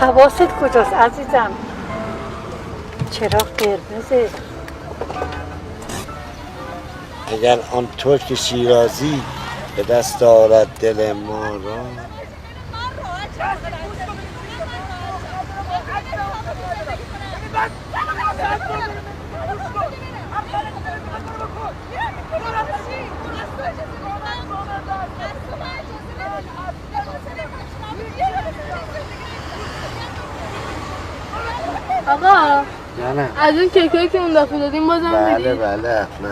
حواست کجاست عزیزم؟ چراغ قرمزه. اگر آن ترک شیرازی به دست آرد دل ما را. آقا نه از اون کیکایی که اون دفعه دادیم بازم بله میدی؟ بله حتما.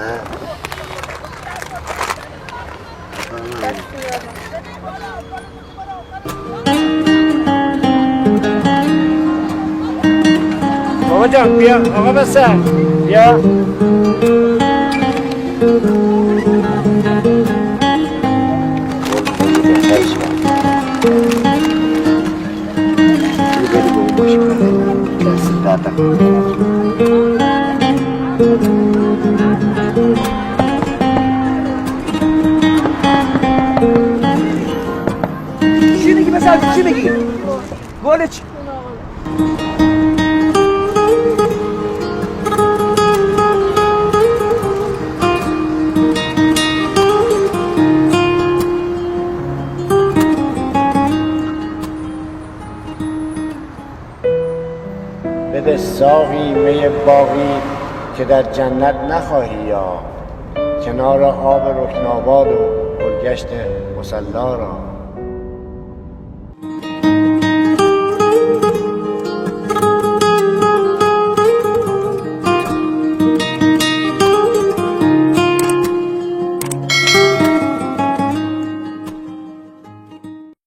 بابا جان بیا آقا بسر بیا. چی میگی مثلا چی میگی؟ گل چی؟ بده ساقی می باقی که در جنت نخواهی یافت، کنار آب رکناباد و گلگشت مصلا را.